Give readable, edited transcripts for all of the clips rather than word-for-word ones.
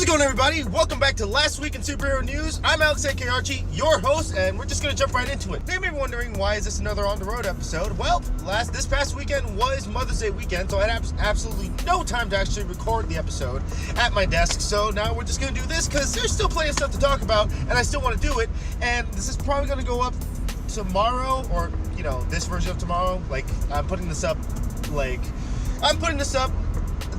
How's it going, everybody? Welcome back to Last Week in Superhero News. I'm Alex, aka Archie, your host, and we're just going to jump right into it. You may be wondering, why is this another On the Road episode? Well, this past weekend was Mother's Day weekend, so I had absolutely no time to actually record the episode at my desk, so now we're just going to do this because there's still plenty of stuff to talk about, and I still want to do it, and this is probably going to go up tomorrow, or, this version of tomorrow. I'm putting this up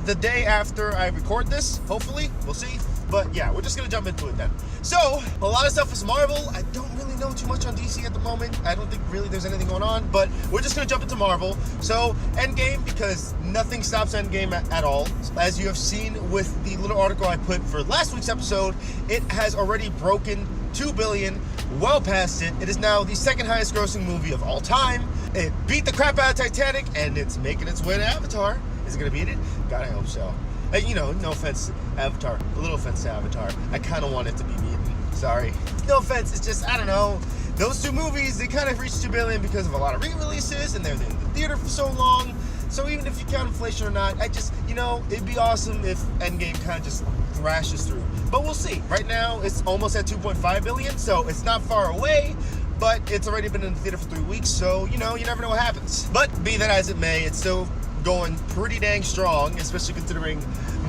the day after I record this, hopefully. We'll see. But yeah, we're just going to jump into it then. So, a lot of stuff is Marvel. I don't really know too much on DC at the moment. I don't think really there's anything going on, but we're just going to jump into Marvel. So, Endgame, because nothing stops Endgame at all. As you have seen with the little article I put for last week's episode, it has already broken $2 billion, well past it. It is now the second highest grossing movie of all time. It beat the crap out of Titanic, and it's making its way to Avatar. Is it going to beat it? God, I hope so. No offense to Avatar. A little offense to Avatar. I kind of want it to be beaten. Sorry. No offense. It's just, I don't know. Those two movies, they kind of reached $2 billion because of a lot of re-releases, and they're in the theater for so long. So even if you count inflation or not, it'd be awesome if Endgame kind of just thrashes through. But we'll see. Right now, it's almost at $2.5 billion, so it's not far away. But it's already been in the theater for 3 weeks, so, you never know what happens. But be that as it may, it's still going pretty dang strong, especially considering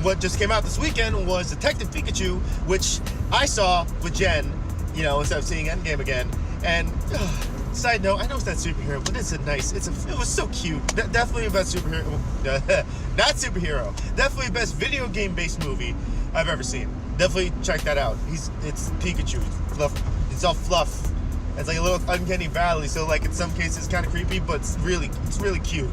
what just came out this weekend was Detective Pikachu, which I saw with Jen, instead of seeing Endgame again. And side note, I know it's not superhero, but it was so cute. Definitely the best superhero, not superhero, definitely the best video game based movie I've ever seen. Definitely check that out. It's Pikachu. It's all fluff. It's like a little uncanny valley, so in some cases it's kind of creepy, but it's really cute.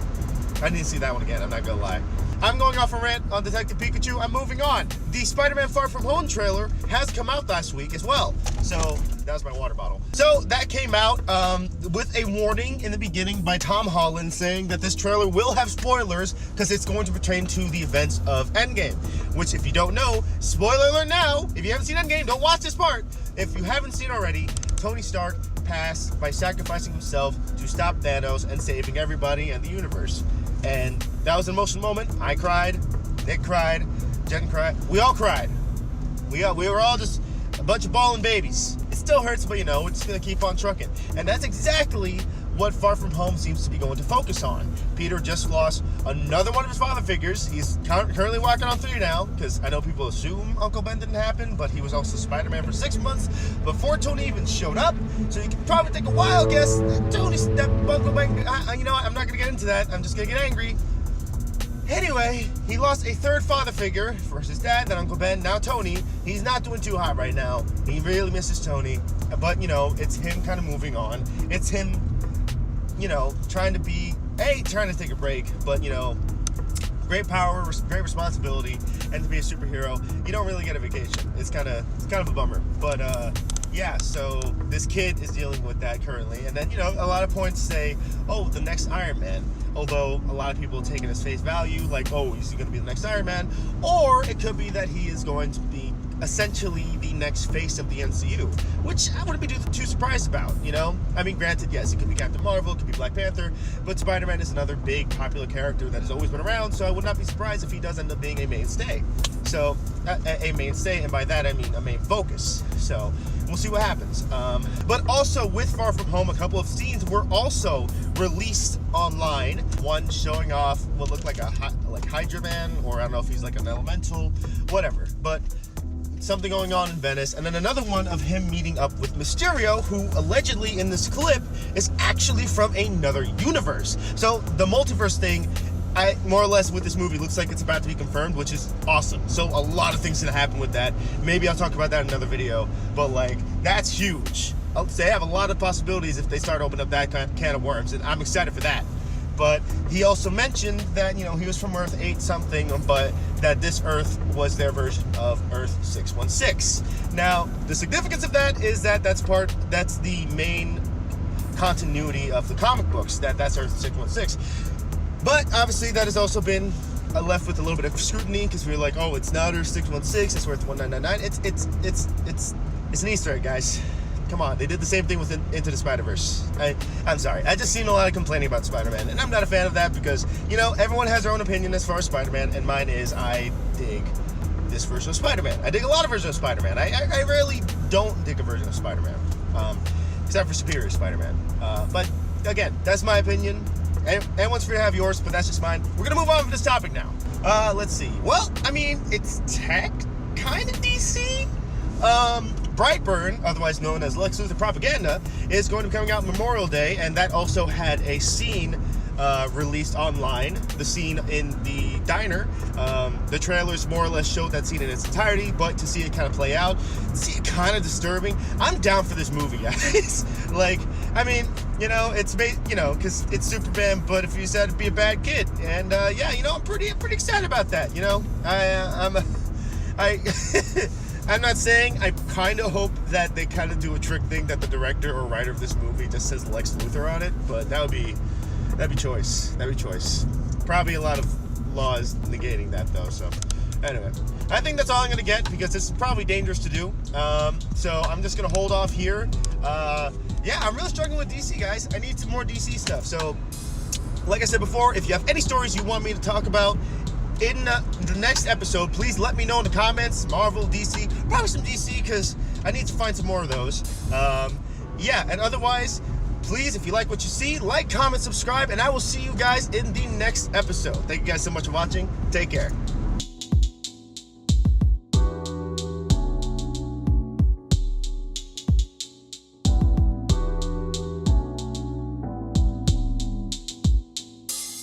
I need to see that one again, I'm not gonna lie. I'm going off a rant on Detective Pikachu. I'm moving on. The Spider-Man Far From Home trailer has come out last week as well. So, that was my water bottle. So, that came out with a warning in the beginning by Tom Holland saying that this trailer will have spoilers because it's going to pertain to the events of Endgame. Which, if you don't know, spoiler alert now, if you haven't seen Endgame, don't watch this part. If you haven't seen already, Tony Stark passed by sacrificing himself to stop Thanos and saving everybody and the universe. And that was an emotional moment. I cried, Nick cried, Jen cried. We all cried. We were all just a bunch of bawling babies. It still hurts, but we're just going to keep on trucking. And that's exactly what Far From Home seems to be going to focus on. Peter just lost another one of his father figures. He's currently walking on 3 now, because I know people assume Uncle Ben didn't happen, but he was also Spider-Man for 6 months before Tony even showed up. So you can probably take a wild guess that Uncle Ben, I'm not going to get into that. I'm just going to get angry. Anyway, he lost a third father figure. First his dad, then Uncle Ben, now Tony. He's not doing too hot right now. He really misses Tony. But, it's him kind of moving on. It's him trying to take a break, but, great power, great responsibility, and to be a superhero, you don't really get a vacation. It's kind of a bummer, but, yeah, so this kid is dealing with that currently, and then, a lot of points say, oh, the next Iron Man, although a lot of people take it as face value, like, oh, is he going to be the next Iron Man, or it could be that he is going to be essentially the next face of the MCU, which I wouldn't be too surprised about, granted, yes, it could be Captain Marvel, it could be Black Panther, but Spider-Man is another big, popular character that has always been around, so I would not be surprised if he does end up being a mainstay. So, a mainstay, and by that I mean a main focus. So, we'll see what happens. But also, with Far From Home, a couple of scenes were also released online. One showing off what looked like a Hydra Man, or I don't know if he's like an elemental, whatever, but something going on in Venice, and then another one of him meeting up with Mysterio, who allegedly in this clip is actually from another universe. So the multiverse thing, more or less with this movie, looks like it's about to be confirmed, which is awesome. So a lot of things gonna happen with that. Maybe I'll talk about that in another video, but that's huge. I'll say I have a lot of possibilities if they start opening up that can of worms, and I'm excited for that. But he also mentioned that, he was from Earth 8 something, but that this Earth was their version of Earth 616. Now, the significance of that is that that's the main continuity of the comic books, that's Earth 616. But obviously that has also been left with a little bit of scrutiny, because we were like, oh, it's not Earth 616, it's Earth 1999. It's an Easter egg, guys. Come on, they did the same thing with Into the Spider-Verse. I'm sorry, I just seen a lot of complaining about Spider-Man, and I'm not a fan of that because, everyone has their own opinion as far as Spider-Man, and mine is I dig this version of Spider-Man. I dig a lot of versions of Spider-Man. I rarely don't dig a version of Spider-Man, except for Superior Spider-Man. But again, that's my opinion. Anyone's free to have yours, but that's just mine. We're gonna move on from this topic now. Let's see. Well, I mean, it's kind of DC. Brightburn, otherwise known as Lex Luthor Propaganda, is going to be coming out Memorial Day, and that also had a scene released online, the scene in the diner. The trailers more or less showed that scene in its entirety, but to see it kind of play out, see it kind of disturbing. I'm down for this movie, guys. Like, I mean, you know, it's made, you know, because it's Superman, but if you said it'd be a bad kid, and yeah, you know, I'm pretty excited about that. You know, I'm not saying, I kind of hope that they kind of do a trick thing that the director or writer of this movie just says Lex Luthor on it, but that'd be choice. Probably a lot of laws negating that though, so anyway. I think that's all I'm gonna get because this is probably dangerous to do. So I'm just gonna hold off here. Yeah, I'm really struggling with DC, guys. I need some more DC stuff. So, like I said before, if you have any stories you want me to talk about in the next episode, please let me know in the comments. Marvel, DC, probably some DC because I need to find some more of those. Yeah, and otherwise, please, if you like what you see, like, comment, subscribe, and I will see you guys in the next episode. Thank you guys so much for watching. Take care.